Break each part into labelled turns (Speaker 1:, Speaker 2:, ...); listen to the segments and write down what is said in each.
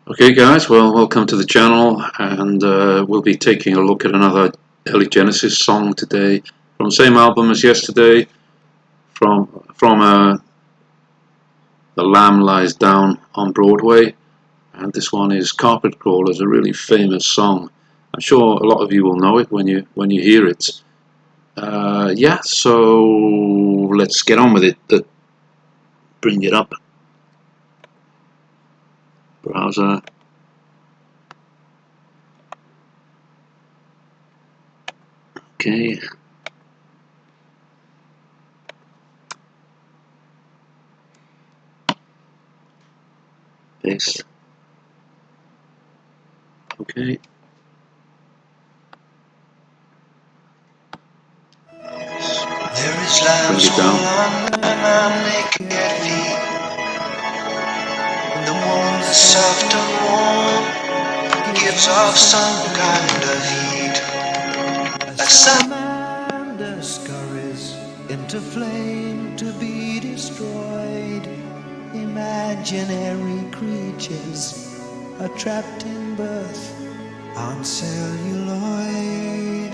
Speaker 1: Okay guys, well welcome to the channel, and we'll be taking a look at another early Genesis song today from the same album as yesterday, from The Lamb Lies Down on Broadway, and this one is Carpet Crawlers, a really famous song. I'm sure a lot of you will know it when you hear it. Yeah, so let's get on with it. Bring it up. Browser. Okay. Paste. Okay.
Speaker 2: There is lambs on my naked feet. The wool is soft and warm, gives off some kind of heat. Like salamander scurries into flame to be destroyed. Imaginary creatures are trapped in birth on celluloid.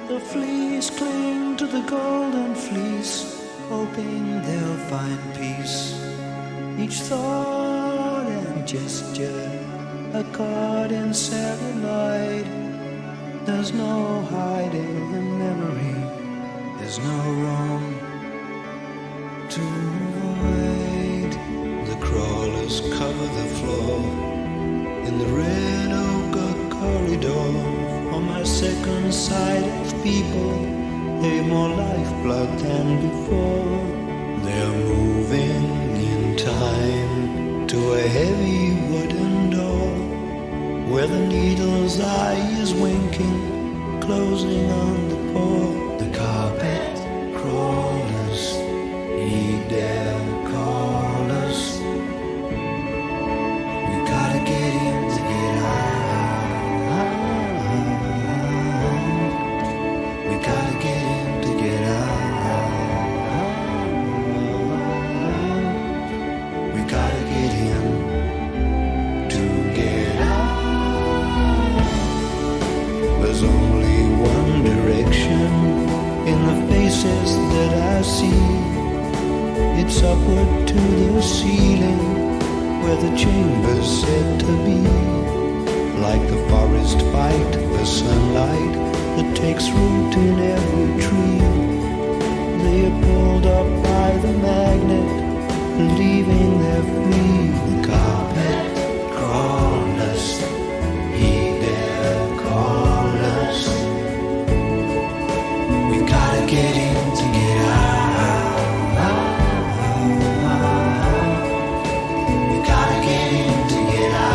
Speaker 2: The fleas cling to the golden fleece, hoping they'll find peace. Each thought and gesture, a caught in celluloid. There's no hiding the memory, there's no wrong to avoid. The crawlers cover the floor in the red oak corridor. On my second sight of people, they've more lifeblood than before. They're moving in time to a heavy wooden door, where the needle's eye is winking, closing on the pore. The carpet crawlers heed their callers. We gotta get in to get out. Gotta get in to get out. We gotta get in to get out. There's only one direction in the faces that I see. It's upward to the ceiling, where the chamber's said to be. Like the forest fight, the sunlight that takes root in every tree. They are pulled up by the magnet, leaving their free. The carpet crawlers heed their callers. We gotta get in to get out. We gotta get in to get out.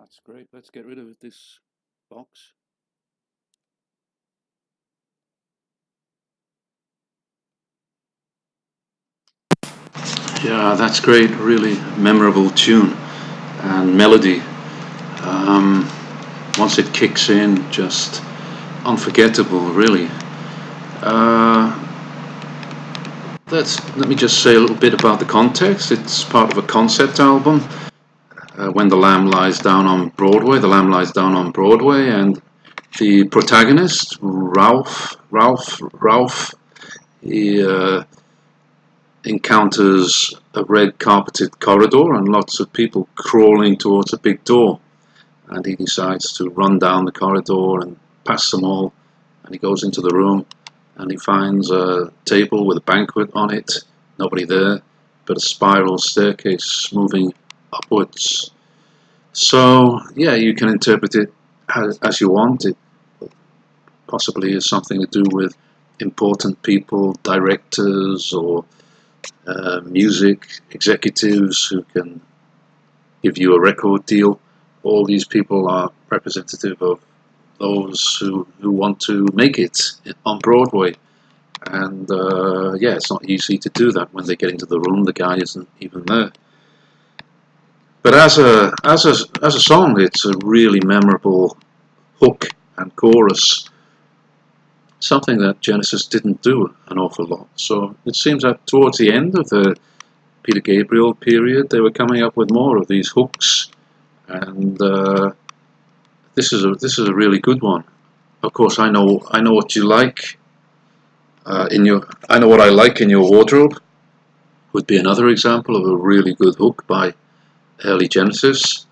Speaker 1: That's great. Let's get rid of this box. Yeah, that's great. Really memorable tune and melody. Um, Once it kicks in, just unforgettable, really. Uh, Let me just say a little bit about the context. It's part of a concept album. When the Lamb Lies Down on Broadway, the Lamb Lies Down on Broadway, and the protagonist, Ralph, he encounters a red carpeted corridor and lots of people crawling towards a big door. And he decides to run down the corridor and past them all. And he goes into the room and he finds a table with a banquet on it, nobody there, but a spiral staircase moving upwards. So, yeah, you can interpret it as you want. It possibly has something to do with important people, directors, or music executives who can give you a record deal. All these people are representative of those who want to make it on Broadway. And yeah, it's not easy to do that. When they get into the room, the guy isn't even there. But as a song, it's a really memorable hook and chorus, something that Genesis didn't do an awful lot. So it seems that towards the end of the Peter Gabriel period, they were coming up with more of these hooks, and this is a really good one. Of course, I know what you like I know what I like in your wardrobe would be another example of a really good hook by early Genesis.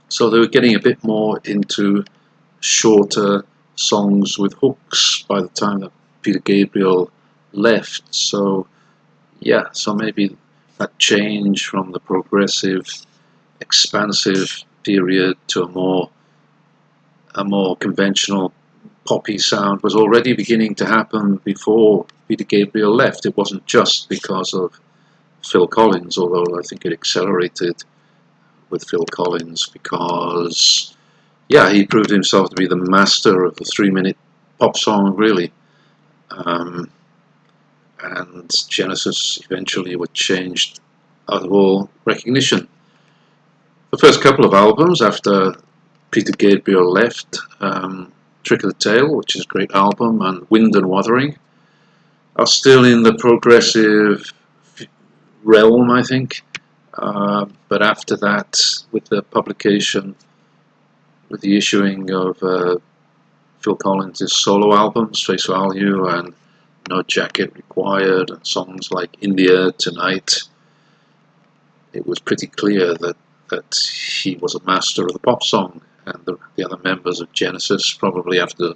Speaker 1: So they were getting a bit more into shorter songs with hooks by the time that Peter Gabriel left. So yeah, so maybe that change from the progressive, expansive period to a more conventional poppy sound was already beginning to happen before Peter Gabriel left. It wasn't just because of Phil Collins, although I think it accelerated with Phil Collins because, yeah, he proved himself to be the master of the 3-minute pop song, really. And Genesis eventually were changed out of all recognition. The first couple of albums after Peter Gabriel left, Trick of the Tail, which is a great album, and Wind and Wuthering, are still in the progressive realm, I think. But after that, with the publication, with the issuing of Phil Collins' solo albums, Face Value and No Jacket Required, and songs like In the Air Tonight, it was pretty clear that he was a master of the pop song, and the other members of Genesis, probably after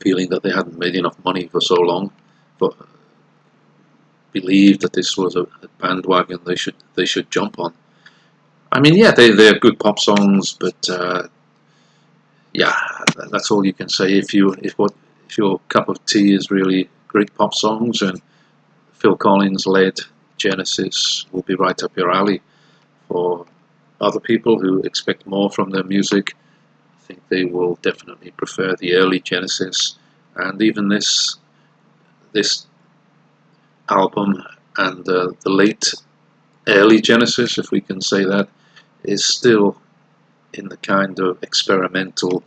Speaker 1: feeling that they hadn't made enough money for so long, but believed that this was a bandwagon they should jump on. I mean, yeah, they're good pop songs, but yeah, that's all you can say. If your cup of tea is really great pop songs, and Phil Collins led Genesis will be right up your alley. For other people who expect more from their music, I think they will definitely prefer the early Genesis, and even this album and the late early Genesis, if we can say that, is still in the kind of experimental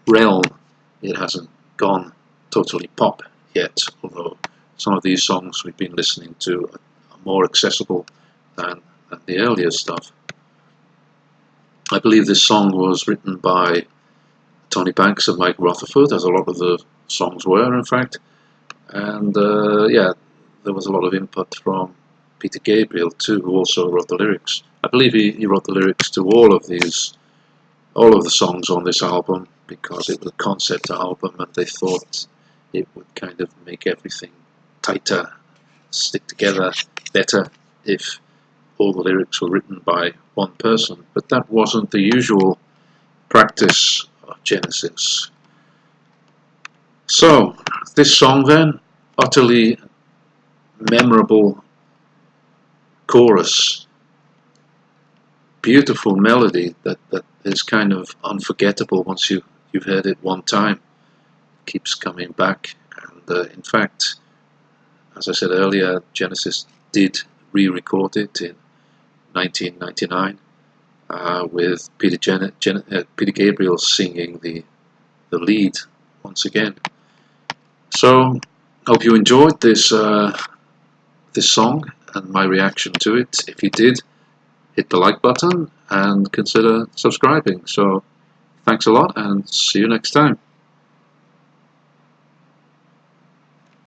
Speaker 1: realm. It hasn't gone totally pop yet, although some of these songs we've been listening to are more accessible than the earlier stuff. I believe this song was written by Tony Banks and Mike Rutherford, as a lot of the songs were, in fact. And yeah, there was a lot of input from Peter Gabriel too, who also wrote the lyrics. I believe he wrote the lyrics to all of the songs on this album, because it was a concept album and they thought it would kind of make everything tighter, stick together better if all the lyrics were written by one person. But that wasn't the usual practice of Genesis. So, this song then, utterly memorable chorus, beautiful melody that is kind of unforgettable once you've heard it one time. It keeps coming back, and in fact, as I said earlier, Genesis did re-record it in 1999 with Peter Gabriel singing the lead once again. So, hope you enjoyed this song and my reaction to it. If you did, hit the like button and consider subscribing. So, thanks a lot and see you next time.